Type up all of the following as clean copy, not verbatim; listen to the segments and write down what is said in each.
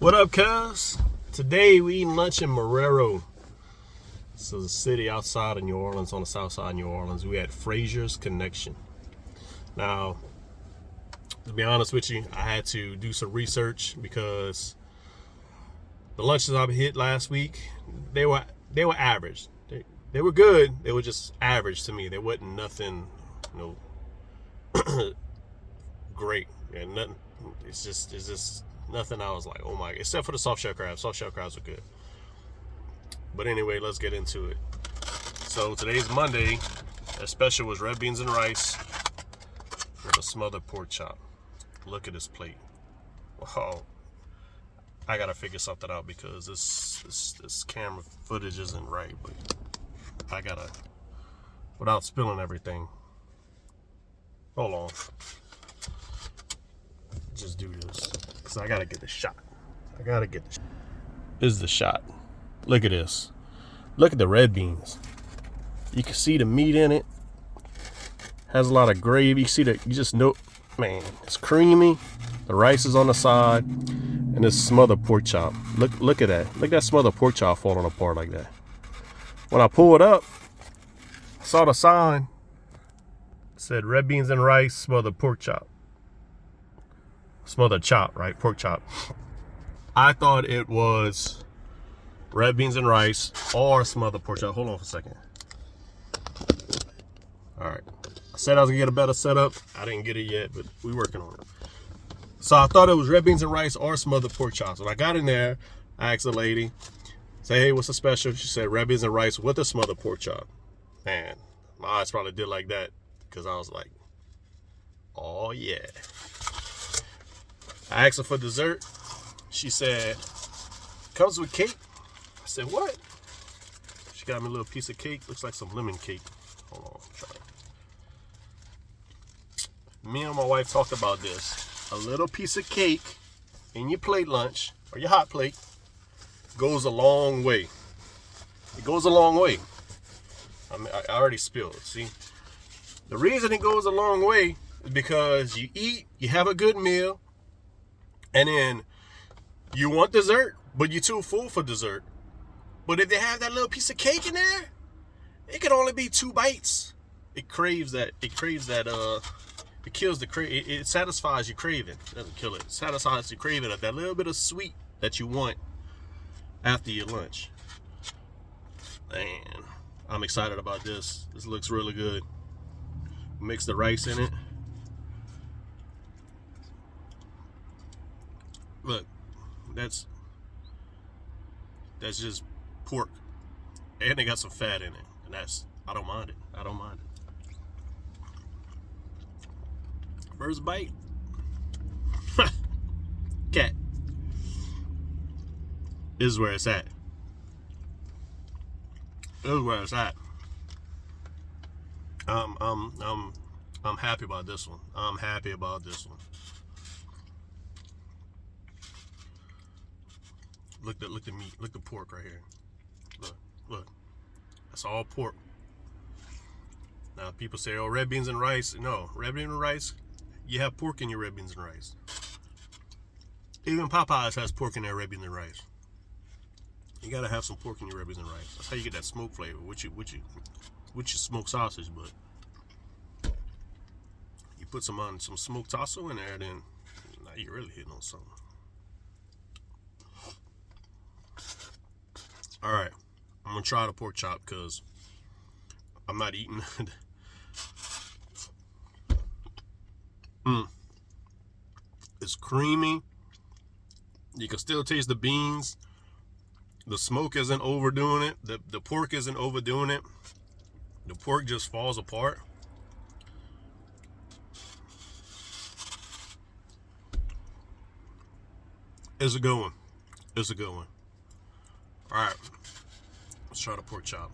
What up, cuz? Today we eating lunch in Marrero. This is a city outside of New Orleans, on the south side of New Orleans. We had Frazier's Connection. Now, to be honest with you, I had to do some research because the lunches I hit last week, they were average. They were good. They were just average to me. They wasn't nothing, great. And nothing. It's just nothing. I was like, oh my, except for the soft shell crabs. Soft shell crabs are good. But anyway, let's get into it. So today's Monday. The special was red beans and rice with a smothered pork chop. Look at this plate. Wow. I gotta figure something out because this camera footage isn't right, but I gotta, without spilling everything. Hold on. Just do this because I gotta get the shot. This is the shot. Look at this. Look at the red beans. You can see the meat in it. Has a lot of gravy. You see that? You just know, man. It's creamy. The rice is on the side, and this smothered pork chop. Look at that. Look at that smothered pork chop falling apart like that. When I pulled it up, I saw the sign. It said red beans and rice, smothered pork chop. Smothered chop, right? Pork chop. I thought it was red beans and rice or smothered pork chop. Hold on for a second. All right. I said I was gonna get a better setup. I didn't get it yet, but we're working on it. So I thought it was red beans and rice or smothered pork chops. When I got in there, I asked the lady, say, hey, what's the special? She said red beans and rice with a smothered pork chop. Man, my eyes probably did like that because I was like, oh yeah. I asked her for dessert. She said, comes with cake. I said, what? She got me a little piece of cake. Looks like some lemon cake. Hold on, try it. Me and my wife talked about this. A little piece of cake in your plate lunch or your hot plate goes a long way. It goes a long way. I already spilled, see? The reason it goes a long way is because you eat, you have a good meal, and then you want dessert, but you're too full for dessert. But if they have that little piece of cake in there, it can only be 2 bites. It kills the craving. It satisfies your craving. It doesn't kill it. It satisfies your craving of that little bit of sweet that you want after your lunch. Man, I'm excited about this. This looks really good. Mix the rice in it. Look, that's just pork, and they got some fat in it, and I don't mind it. First bite. Cat. This is where it's at. I'm happy about this one. Look the meat. Look the pork right here. Look. That's all pork. Now people say, oh, red beans and rice. No, red beans and rice. You have pork in your red beans and rice. Even Popeyes has pork in their red beans and rice. You gotta have some pork in your red beans and rice. That's how you get that smoke flavor with your smoked sausage. But you put some smoked tasso in there, then now you're really hitting on something. All right, I'm gonna try the pork chop because I'm not eating. It's creamy. You can still taste the beans. The smoke isn't overdoing it. The pork isn't overdoing it. The pork just falls apart. It's a good one. All right, let's try the pork chop.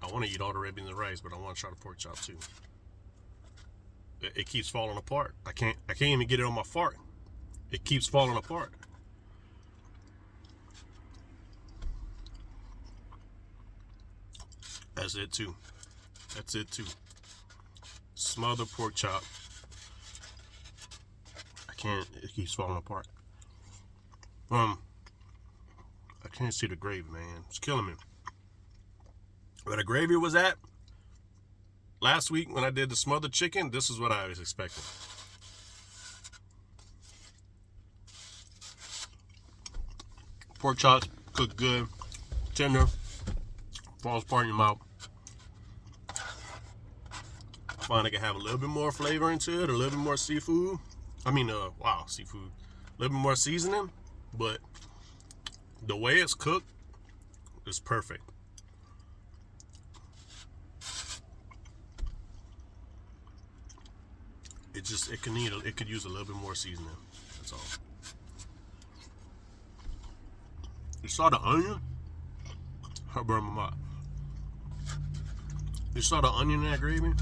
I want to eat all the red beans and rice, but I want to try the pork chop too. It keeps falling apart. I can't even get it on my fork. It keeps falling apart. That's it too. Smothered pork chop. can't. It keeps falling apart. I can't see the gravy, man. It's killing me. Where the gravy was at last week when I did the smothered chicken, this is what I was expecting. Pork chops cooked good, tender, falls apart in your mouth. I find I can have a little bit more flavor into it, a little bit more seafood. Seafood. A little bit more seasoning, but the way it's cooked is perfect. It could use a little bit more seasoning. That's all. You saw the onion? I burned my mouth. You saw the onion in that gravy?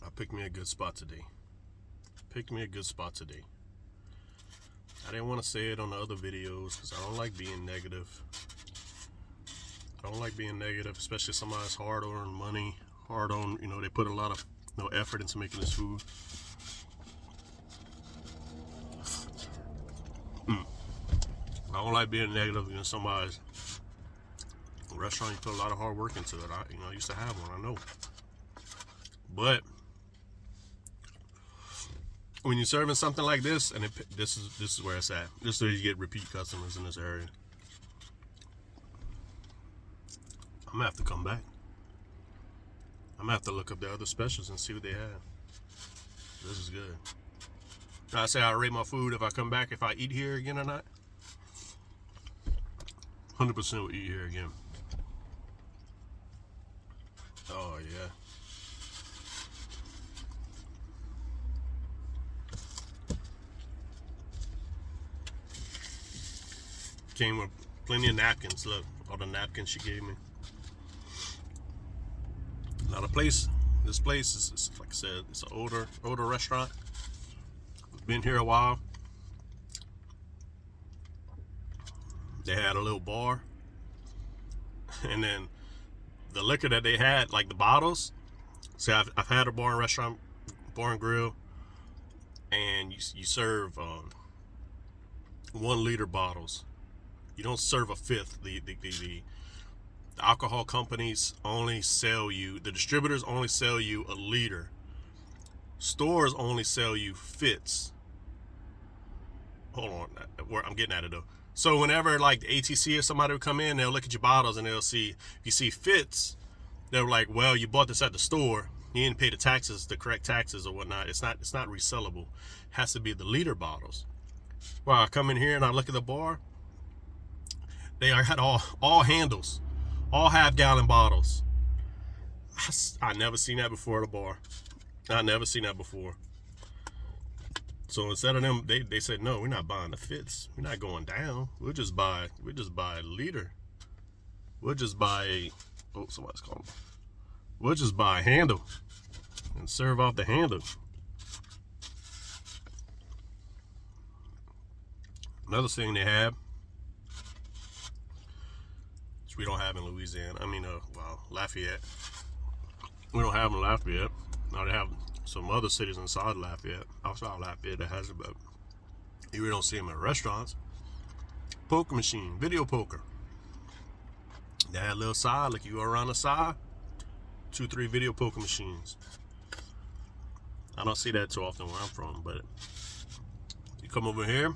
I picked me a good spot today. I didn't want to say it on the other videos because I don't like being negative. Especially somebody's hard-earned money, they put a lot of effort into making this food. I don't like being negative against somebody's restaurant. You put a lot of hard work into it. I used to have one, I know. But when you're serving something like this, and this is where it's at. This is where you get repeat customers in this area. I'm gonna have to come back. I'm gonna have to look up the other specials and see what they have. This is good. I say I rate my food if I come back, if I eat here again or not. 100% will eat here again. Oh yeah. Came with plenty of napkins. Look, all the napkins she gave me. Now this place is like I said, it's an older restaurant. Been here a while. They had a little bar, and then the liquor that they had, like the bottles. See, I've had a bar and restaurant, bar and grill, and you serve 1 liter bottles. You don't serve a fifth. The alcohol companies only sell you, the distributors only sell you a liter. Stores only sell you fifths. Hold on, where I'm getting at it though. So whenever like the ATC or somebody will come in, they'll look at your bottles and they'll see, if you see fifths, they're like, well, you bought this at the store, you didn't pay the taxes, the correct taxes or whatnot. It's not resellable. It has to be the liter bottles. Well, I come in here and I look at the bar. They had all handles, all half-gallon bottles. I never seen that before at a bar. I never seen that before. So instead of them, they said, no, we're not buying the fifths. We're not going down. We'll just buy a liter. We'll just buy somebody's calling. We'll just buy a handle and serve off the handle. Another thing they have, which we don't have in Louisiana. Lafayette. We don't have them in Lafayette. Now they have some other cities inside Lafayette, outside Lafayette that has it, but you really don't see them in restaurants. Poker machine, video poker. They had a little side, like you go around the side, 2-3 video poker machines. I don't see that too often where I'm from, but you come over here,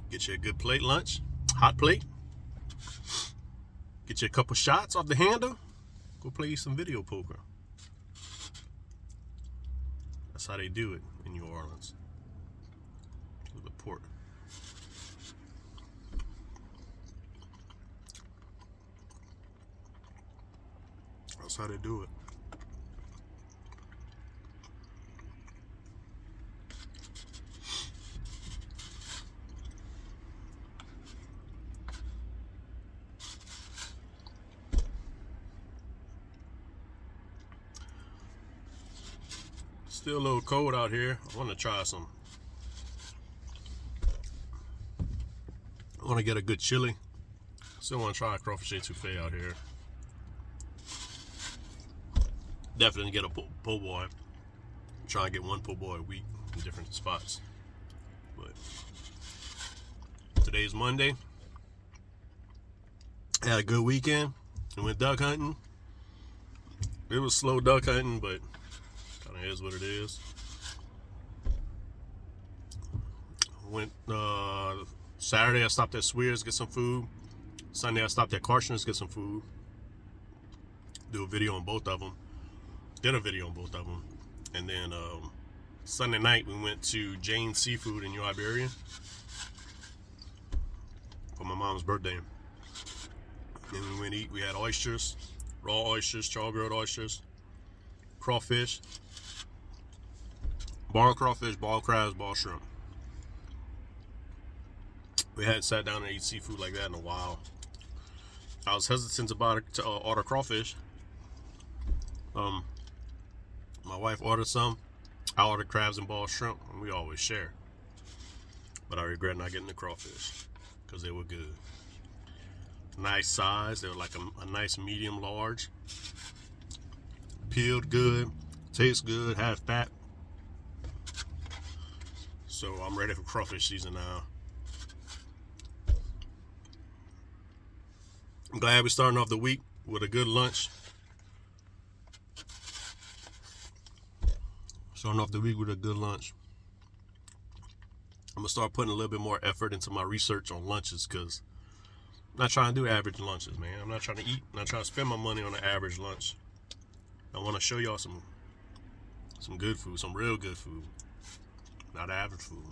get you a good plate lunch, hot plate, get you a couple shots off the handle, go play you some video poker. That's how they do it in New Orleans with the port. That's how they do it. Still a little cold out here. I want to try some. I want to get a good chili. Still want to try a crawfish etouffee out here. definitely get a po' boy. Try and get one po' boy a week in different spots. But today's Monday. Had a good weekend. We went duck hunting. It was slow duck hunting, but kind of is what it is. Went Saturday. I stopped at Swears get some food. Sunday I stopped at Carson's get some food. Do a video on both of them. Did a video on both of them, and then Sunday night we went to Jane's Seafood in New Iberia for my mom's birthday. Then we went eat. We had oysters, raw oysters, char-grilled oysters, crawfish, boiled crawfish, boiled crabs, boiled shrimp. We hadn't sat down and eat seafood like that in a while. I was hesitant to order crawfish. My wife ordered some. I ordered crabs and boiled shrimp, and we always share. But I regret not getting the crawfish because they were good. Nice size. They were like a nice medium large. Peeled good. Tastes good. Had fat. So I'm ready for crawfish season now. I'm glad we're starting off the week with a good lunch. Starting off the week with a good lunch. I'm going to start putting a little bit more effort into my research on lunches because I'm not trying to do average lunches, man. I'm not trying to eat. I'm not trying to spend my money on an average lunch. I want to show y'all some good food, some real good food, not average food.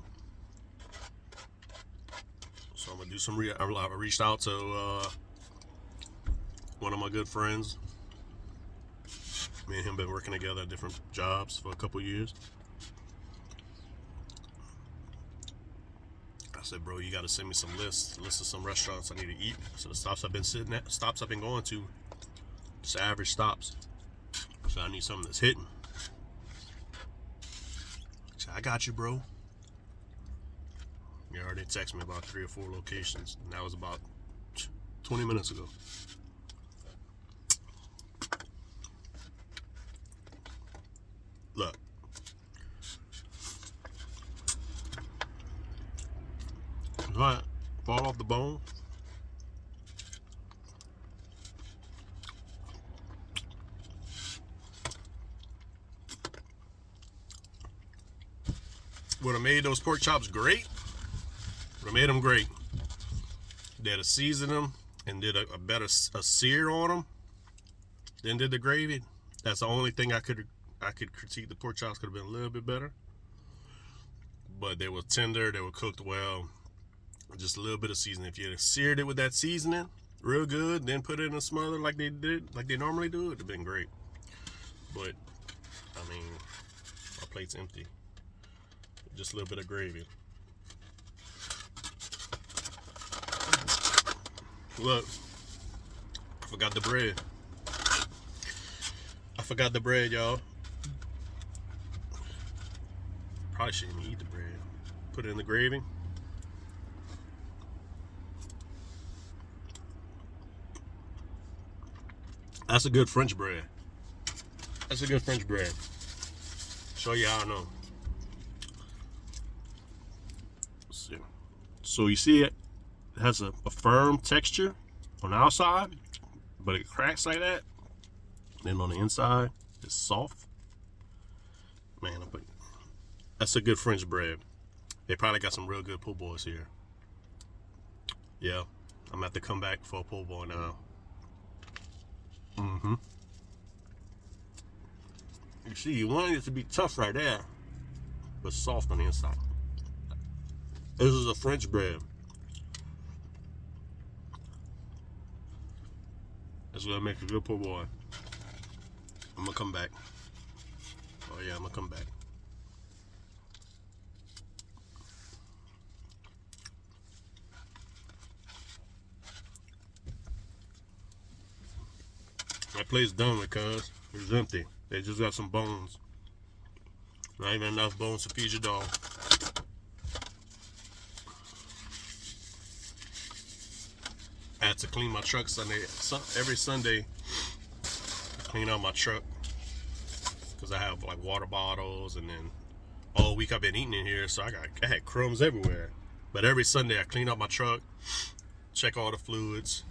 So I'm going to do some I reached out to one of my good friends. Me and him been working together at different jobs for a couple years. I said, bro, you got to send me some lists of some restaurants I need to eat. So the stops I've been going to, just average stops. So I need something that's hitting. So I got you, bro. You already texted me about 3 or 4 locations, and that was about 20 minutes ago. Look. Right, fall off the bone. Would have made those pork chops great. Would have made them great. Did a season them and did a better sear on them. Then did the gravy. That's the only thing I could critique. The pork chops could have been a little bit better. But they were tender. They were cooked well. Just a little bit of seasoning. If you had seared it with that seasoning real good, then put it in a smother like they normally do, it'd have been great. But I mean, my plate's empty. Just a little bit of gravy. Look, I forgot the bread. Y'all. Probably shouldn't even eat the bread. Put it in the gravy. That's a good French bread. Show you how I know. So you see it has a firm texture on the outside, but it cracks like that. Then on the inside, it's soft. Man, that's a good French bread. They probably got some real good po' boys here. Yeah, I'm gonna have to come back for a po' boy now. You see, you want it to be tough right there, but soft on the inside. This is a French bread. That's gonna make a good po' boy. I'm gonna come back. Oh yeah, I'm gonna come back. That plate's done because it's empty. They just got some bones. Not even enough bones to feed your dog. I had to clean my truck every Sunday. I clean out my truck. because I have like water bottles, and then all week I've been eating in here, so I had crumbs everywhere. But every Sunday I clean up my truck, check all the fluids,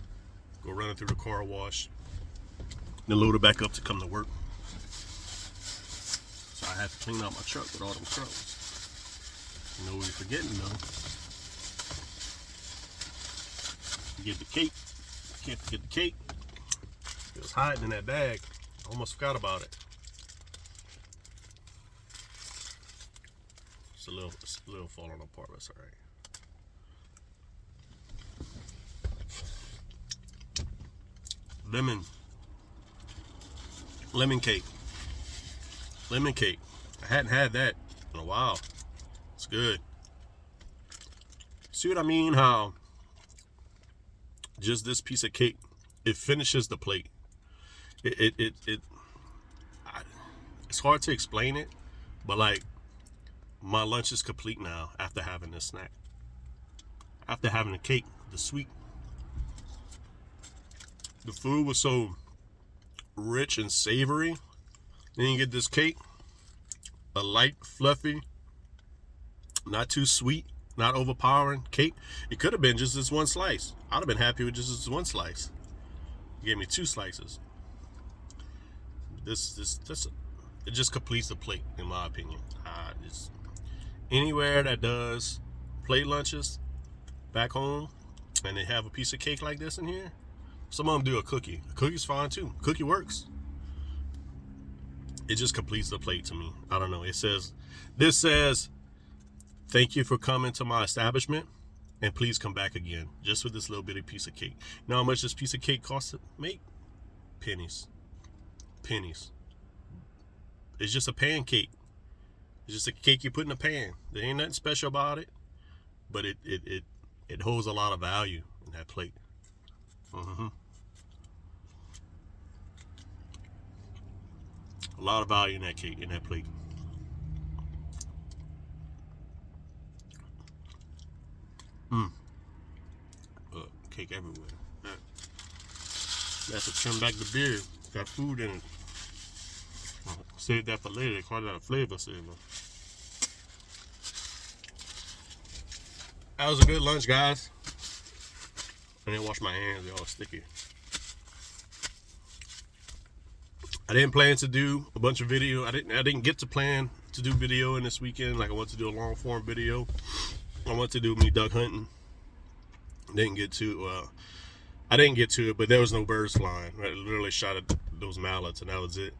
go running through the car wash, then load it back up to come to work. So I have to clean out my truck with all them crumbs. You know what we're forgetting though? Get the cake. Can't forget the cake. It was hiding in that bag. I almost forgot about it. It's a little falling apart, but it's all right. Lemon cake. I hadn't had that in a while. It's good. See what I mean? How just this piece of cake, it finishes the plate. It's hard to explain it, but like my lunch is complete now after having this snack. After having the cake, the sweet. The food was so rich and savory. Then you get this cake, a light, fluffy, not too sweet, not overpowering cake. It could have been just this one slice. I'd have been happy with just this one slice. You gave me 2 slices. This it just completes the plate, in my opinion. Anywhere that does plate lunches back home, and they have a piece of cake like this in here. Some of them do a cookie. A cookie's fine too. Cookie works. It just completes the plate to me. I don't know. This says, thank you for coming to my establishment, and please come back again. Just with this little bitty piece of cake. You know how much this piece of cake costs to make? Pennies. It's just a pancake. It's just a cake you put in a pan. There ain't nothing special about it, but it holds a lot of value in that plate. A lot of value in that cake, in that plate. Cake everywhere. That's to trim back the beer. Got food in it. Save that for later. They call that a flavor saver. That was a good lunch, guys. I didn't wash my hands. They're all sticky. I didn't plan to do a bunch of video. I didn't get to plan to do video in this weekend. Like I wanted to do a long form video. I wanted to do me duck hunting. I didn't get to it, but there was no birds flying. I literally shot at those mallards, and that was it.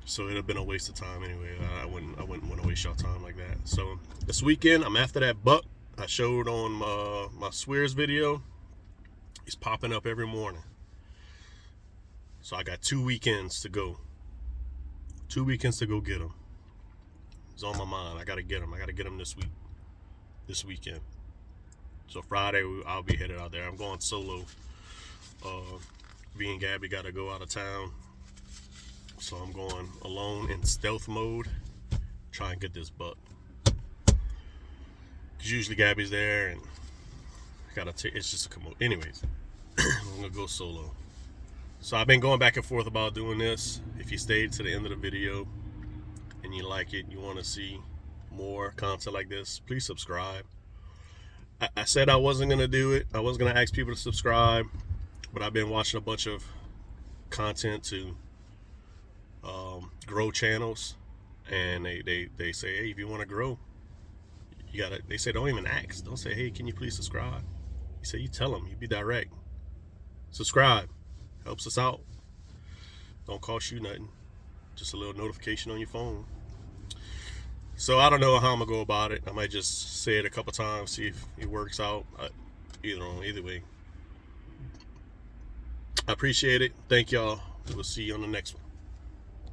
So it'd have been a waste of time anyway. I wouldn't want to waste y'all time like that. So this weekend, I'm after that buck I showed on my Swears video. He's popping up every morning. So I got 2 weekends to go. 2 weekends to go get him. It's on my mind. I gotta get him. I gotta get him this weekend. So Friday I'll be headed out there. I'm going solo. Me and Gabby gotta go out of town. So I'm going alone in stealth mode. Try and get this buck. Cause usually Gabby's there, and it's just a commode. Anyways, I'm gonna go solo. So I've been going back and forth about doing this. If you stayed to the end of the video and you like it, you want to see more content like this, please subscribe. I said I wasn't gonna do it. I wasn't gonna ask people to subscribe, but I've been watching a bunch of content to grow channels, and they say, hey, if you want to grow, you gotta. They say don't even ask. Don't say, hey, can you please subscribe? You say, you tell them. You be direct. Subscribe. Helps us out. Don't cost you nothing. Just a little notification on your phone. So I don't know how I'm gonna go about it. I might just say it a couple times, see if it works out. Either way. I appreciate it. Thank y'all. We'll see you on the next one.